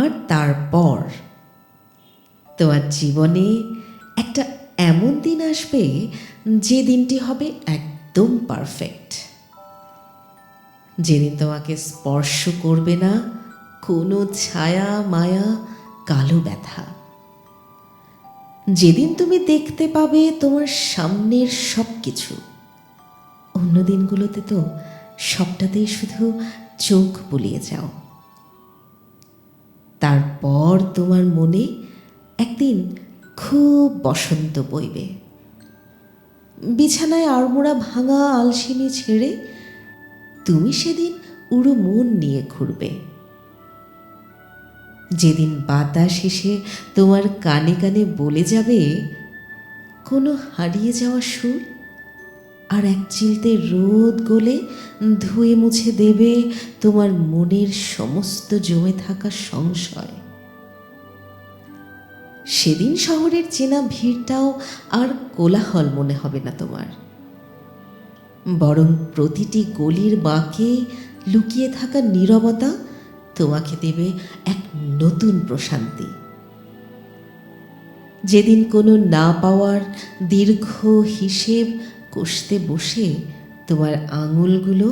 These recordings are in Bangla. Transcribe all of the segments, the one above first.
আর তারপর তোমার জীবনে একটা এমন দিন আসবে যে দিনটি হবে একদম পারফেক্ট, যেদিন তোমাকে স্পর্শ করবে না কোনো ছায়া মায়া কালো ব্যথা, যেদিন তুমি দেখতে পাবে তোমার সামনের সব কিছু। অন্য দিনগুলোতে তো সবটাতেই শুধু চোখ বুলিয়ে যাও। তারপর তোমার মনে একদিন খুব বসন্ত বইবে। বিছানায় আড়মোড়া ভাঙা আলসেমি ছেড়ে তুমি সেদিন উড়ো মন নিয়ে ঘুরবে। যেদিন বাতাস এসে তোমার কানে কানে বলে যাবে কোনো হারিয়ে যাওয়া সুর, আর এক চিলতে রোদ গলে ধুয়ে মুছে দেবে তোমার মনের সমস্ত জমে থাকা সংশয়। সেদিন শহরের চেনা ভিড়টাও আর কোলাহল মনে হবে না তোমার, বরং প্রতিটি গলির বাঁকে লুকিয়ে থাকা নীরবতা তোমাকে দেবে এক নতুন প্রশান্তি। যেদিন কোনো না পাওয়ার দীর্ঘ হিসেব কষতে বসে তোমার আঙুলগুলো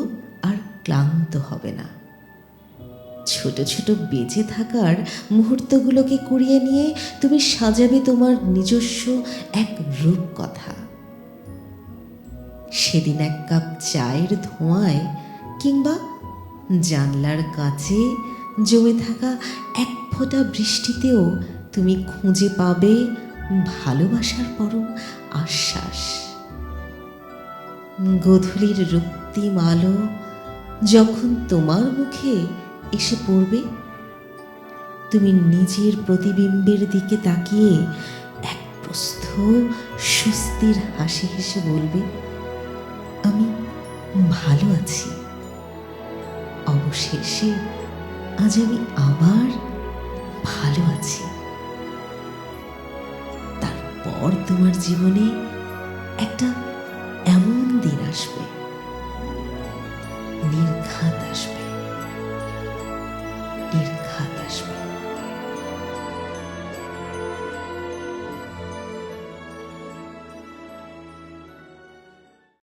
আর ক্লান্ত হবে না। ছোট ছোট বেঁচে থাকার মুহূর্তগুলোকে কুড়িয়ে নিয়ে তুমি সাজাবে তোমার নিজস্ব এক রূপকথা। সেদিন এক কাপ চায়ের ধোঁয়ায় কিংবা জানলার কাছে জমে থাকা এক ফোঁটা বৃষ্টিতেও তুমি খুঁজে পাবে ভালোবাসার পরম আশ্বাস। গোধূলির রক্তিম আলো যখন তোমার মুখে এসে পড়বে, তুমি নিজের প্রতিবিম্বের দিকে তাকিয়ে এক প্রস্থ স্বস্তির হাসি হেসে বলবে, আমি ভালো আছি। অবশেষে আজ আমি আবার ভালো আছি। তারপর তোমার জীবনে একটা এমন দিন আসবে, নির্ঘাত আসবে, নির্ঘাত।